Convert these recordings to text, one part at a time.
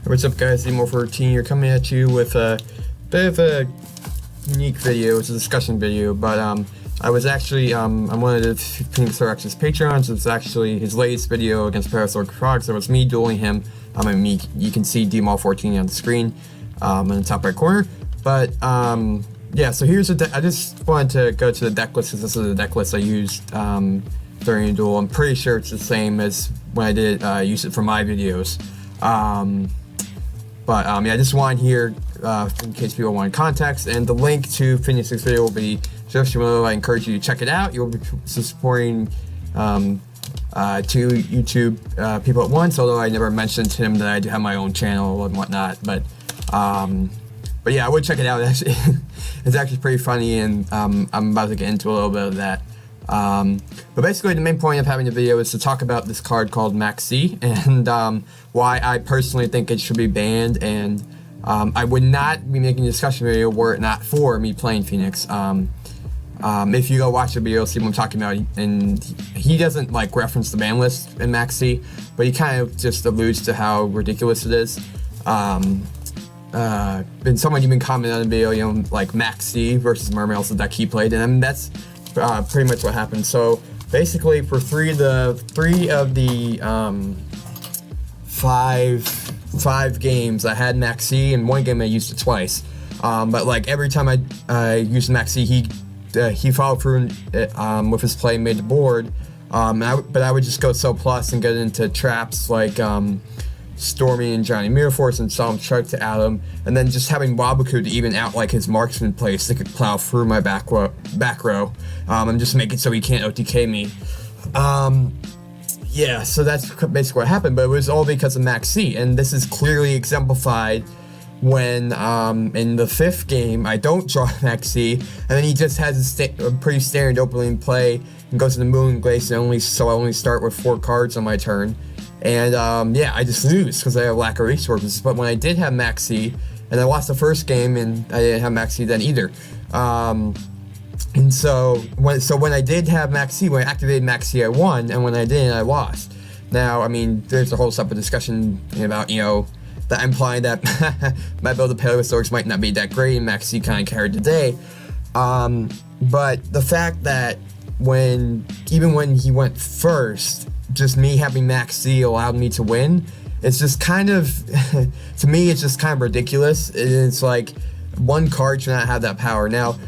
What's up, guys? Emo14 here, coming at you with a bit of a unique video. It's a discussion video, but I was actually I'm one of the PhoneixFlareX's Patreons. It's actually his latest video against PhoneixFlareX. So it's me dueling him. You can see Emo14 on the screen in the top right corner. But yeah, so here's I just wanted to go to the deck list because this is the deck list I used during the duel. I'm pretty sure it's the same as when I did use it for my videos. Yeah, I just want here, in case people want context, and the link to PhoneixFlareX's video will be just below. I encourage you to check it out. You'll be supporting two YouTube people at once, although I never mentioned to him that I do have my own channel and whatnot, but yeah, I would check it out. Actually, it's actually pretty funny, and I'm about to get into a little bit of that. But basically the main point of having the video is to talk about this card called Maxie and why I personally think it should be banned, and I would not be making a discussion video were it not for me playing Phoenix. If you go watch the video, you'll see what I'm talking about, and he doesn't like reference the ban list in Maxie, but he kind of just alludes to how ridiculous it is. And someone even commented on the video, you know, like Maxie versus Mermail's the deck he played, and I mean, that's pretty much what happened. So basically, for three of the five games, I had Maxie, and one game I used it twice. But like every time I used Maxie, he followed through with his play, made the board. But I would just go so plus and get into traps like Stormy and Johnny Mirror Force and Solemn Strike to Adam, and then just having Wabaku to even out like his marksman place that could plow through my back row, and just make it so he can't OTK me. Yeah, so that's basically what happened, but it was all because of Maxie, and this is clearly exemplified when in the fifth game I don't draw Maxie, and then he just has a pretty standard opening play and goes to the Moon Glace, and I only start with 4 cards on my turn. And yeah, I just lose because I have lack of resources. But when I did have Maxie, and I lost the first game, and I didn't have Maxie then either. And so when I did have Maxie, when I activated Maxie, I won, and when I didn't, I lost. Now, I mean, there's a whole separate discussion about, you know, that implying that my build of Paleosaurus might not be that great, and Maxie kind of carried the day. But the fact that even when he went first, just me having Maxie allowed me to win, it's just kind of, to me, it's just kind of ridiculous. It's like, one card should not have that power. Now,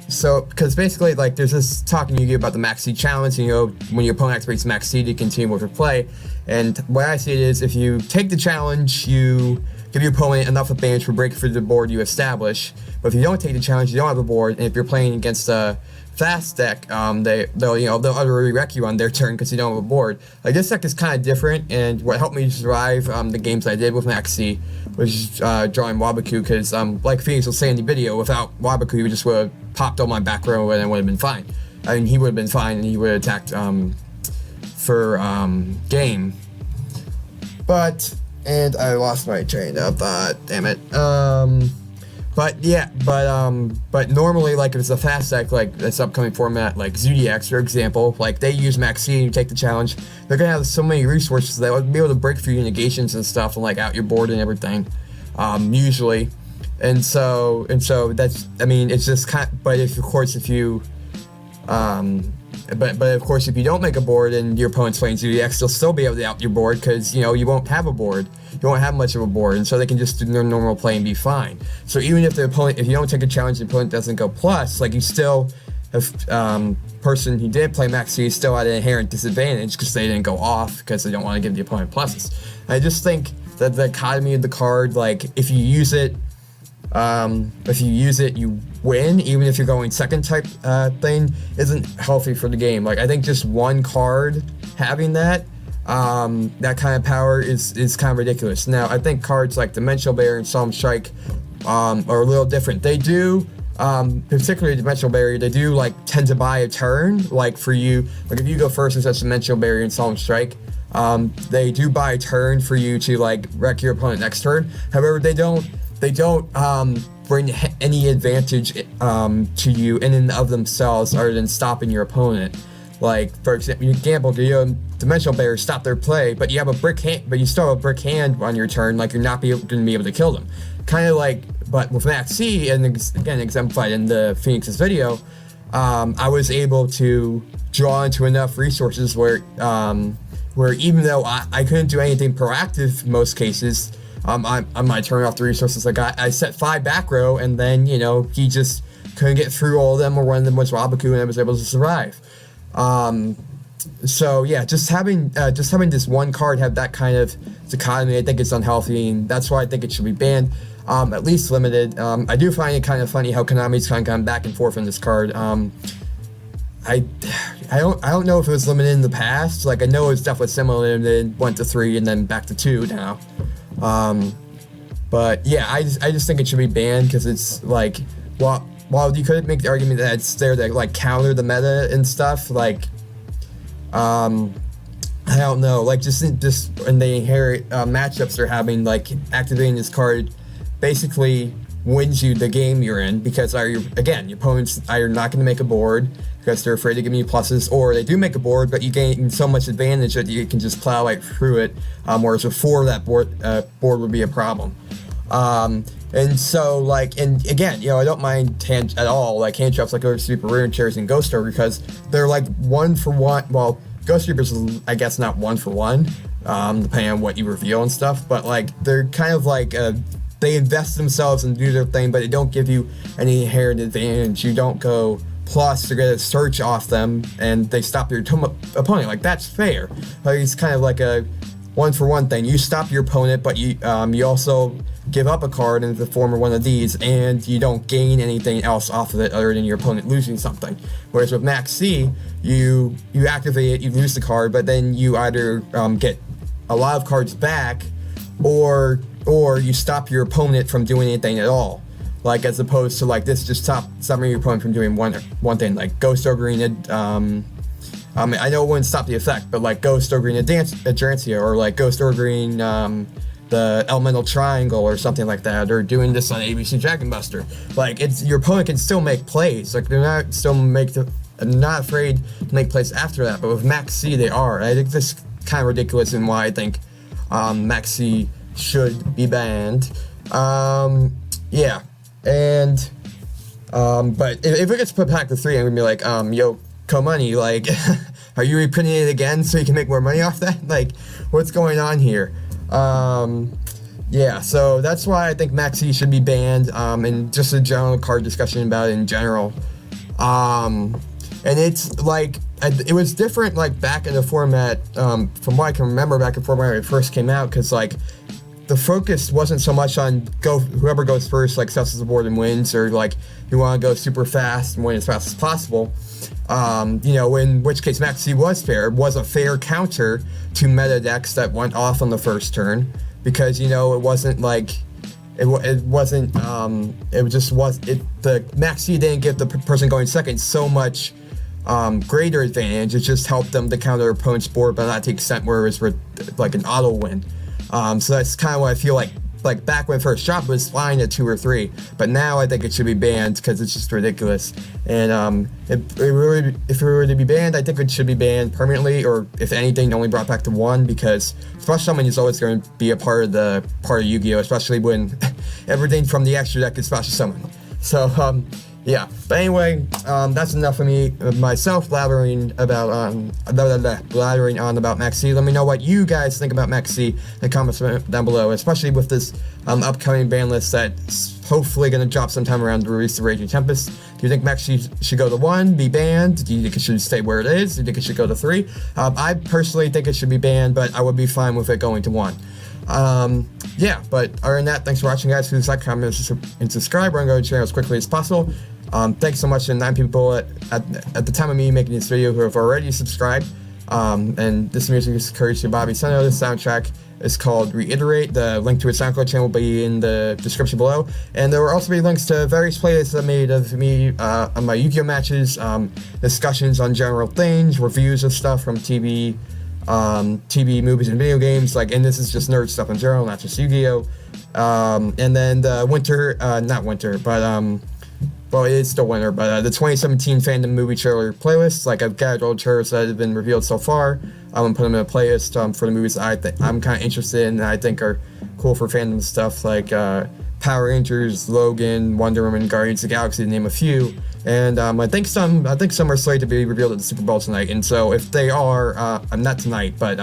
so, because basically, like, there's this talk in Yugioh about the Maxie challenge, and, you know, when your opponent activates Maxie to continue with your play, and the way I see it is, if you take the challenge, you give your opponent enough advantage for breaking through the board you establish, but if you don't take the challenge, you don't have a board, and if you're playing against a fast deck, they'll utterly wreck you on their turn because you don't have a board. Like, this deck is kind of different, and what helped me survive the games I did with Maxie was drawing Wabaku, because like Phoenix will say in the video, without Wabaku, he just would have popped on my back row and it would have been fine. I mean, he would have been fine, and he would have attacked for game. And I lost my train of thought, damn it. But yeah, but normally, like, if it's a fast deck, like this upcoming format, like Yugioh, for example, like they use Maxie and you take the challenge, they're gonna have so many resources that would be able to break through your negations and stuff and like out your board and everything, usually, and so that's, I mean, it's just kind of, but of course if you don't make a board and your opponent's playing Yugioh, they'll still be able to out your board because, you know, you won't have a board. You won't have much of a board, and so they can just do their normal play and be fine. So even if the opponent, if you don't take a challenge, the opponent doesn't go plus, like, you still have person who did play Maxie still had an inherent disadvantage because they didn't go off because they don't want to give the opponent pluses. I just think that the dichotomy of the card, like, if you use it, you win, even if you're going second type thing, isn't healthy for the game. Like, I think just one card having that kind of power is kind of ridiculous. Now, I think cards like Dimensional Barrier and Solemn Strike are a little different. They do, particularly Dimensional Barrier, they do like tend to buy a turn. Like for you, like if you go first and such Dimensional Barrier and Solemn Strike, they do buy a turn for you to like wreck your opponent next turn. However, they don't bring any advantage to you in and of themselves other than stopping your opponent. Like, for example, Yugioh Dimensional Bears stop their play, but you have a brick hand, but you still have a brick hand on your turn, like you're not going to be able to kill them. Kind of like, but with Maxie, and again exemplified in the Phoenix's video, I was able to draw into enough resources where even though I couldn't do anything proactive in most cases, I might turn off the resources I got. I set 5 back row, and then, you know, he just couldn't get through all of them, or one of them was Rabaku, and I was able to survive. So yeah, just having this one card have that kind of dichotomy, I think it's unhealthy, and that's why I think it should be banned, at least limited. I do find it kind of funny how Konami's kind of gone back and forth on this card. I don't know if it was limited in the past. Like, I know it's definitely similar, and then went to 3 and then back to 2 now. But yeah, I just think it should be banned, because it's like, while you could make the argument that it's there to like counter the meta and stuff, like, I don't know, like just in the inherent matchups they're having, like activating this card basically wins you the game you're in, because your opponents are not going to make a board because they're afraid of giving you pluses, or they do make a board, but you gain so much advantage that you can just plow right through it, whereas before that board would be a problem. And so, like, and again, you know, I don't mind hand traps like Super Rare Chairs and Ghost Order, because they're like 1-for-1. Well, Ghost Reapers is, I guess, not 1-for-1, depending on what you reveal and stuff, but like they're kind of like they invest themselves and do their thing, but they don't give you any inherent advantage. You don't go plus to get a search off them, and they stop your opponent. Like, that's fair. Like, it's kind of like a 1-for-1 thing. You stop your opponent, but you also give up a card in the form of one of these, and you don't gain anything else off of it other than your opponent losing something. Whereas with Maxie, you activate it, you lose the card, but then you either get a lot of cards back, or you stop your opponent from doing anything at all. Like, as opposed to like this, just stopping your opponent from doing one thing, like Ghost Ogreen. I know it wouldn't stop the effect, but like Ghost Ogreen Adrantia, or like Ghost Ogreen the Elemental Triangle or something like that, or doing this on ABC Dragon Buster. Like, your opponent can still make plays. Like, they're not afraid to make plays after that. But with Maxie, they are. I think this is kind of ridiculous, and why I think Maxie should be banned. Yeah, and but if it gets put back to 3, I'm gonna be like, yo, Co-Money, like, are you reprinting it again so you can make more money off that? Like, what's going on here? Yeah, so that's why I think Maxie should be banned, and just a general card discussion about it in general. And it's like, it was different like back in the format, from what I can remember back in the format when it first came out, because like the focus wasn't so much on whoever goes first, like sets the board and wins, or like you want to go super fast and win as fast as possible. You know, in which case Maxie was fair. It was a fair counter to meta decks that went off on the first turn, because, you know, it wasn't like the Maxie didn't give the person going second so much greater advantage. It just helped them to counter their opponent's board, but not to the extent where it was like an auto win. So that's kind of what I feel like back when it first dropped, was fine at 2 or 3, but now I think it should be banned because it's just ridiculous. And if it were to be banned, I think it should be banned permanently, or if anything, only brought back to 1, because Special Summon is always going to be a part of Yu-Gi-Oh, especially when everything from the extra deck is Special Summon. So yeah, but anyway, that's enough of me, myself, blathering on about Maxie. Let me know what you guys think about Maxie in the comments down below, especially with this upcoming ban list that's hopefully going to drop sometime around the release of Raging Tempest. Do you think Maxie should go to 1, be banned? Do you think it should stay where it is? Do you think it should go to 3? I personally think it should be banned, but I would be fine with it going to 1. Yeah, but other than that, thanks for watching, guys. Please like, comment, and subscribe. We're going to go to the channel as quickly as possible. Thanks so much to the 9 people at the time of me making this video who have already subscribed. And this music is courtesy to Bobby Seno. The soundtrack is called Reiterate. The link to his SoundCloud channel will be in the description below. And there will also be links to various playlists I made of me on my Yu-Gi-Oh matches, discussions on general things, reviews of stuff from TV, movies, and video games. Like, and this is just nerd stuff in general, not just Yu-Gi-Oh. And then the well, it is still winter, but the 2017 fandom movie trailer playlist. Like, I've got all the trailers that have been revealed so far. I'm gonna put them in a playlist for the movies that I'm kind of interested in, and I think are cool for fandom stuff, like Power Rangers, Logan, Wonder Woman, Guardians of the Galaxy, to name a few. And I think some are slated to be revealed at the Super Bowl tonight. And so if they are, not tonight, but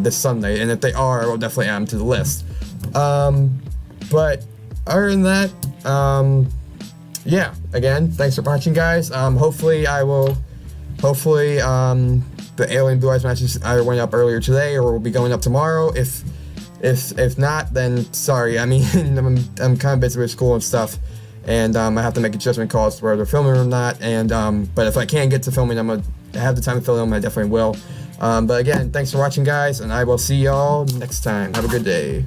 this Sunday, and if they are, I will definitely add them to the list. But other than that, yeah, again, thanks for watching, guys. Hopefully the Alien Blue Eyes matches either went up earlier today or will be going up tomorrow. If not, then sorry. I mean, I'm kind of busy with school and stuff, and I have to make a judgment call as to whether they're filming or not. And but if I can get to filming, I'm gonna have the time to film them. I definitely will. But again, thanks for watching, guys, and I will see y'all next time. Have a good day.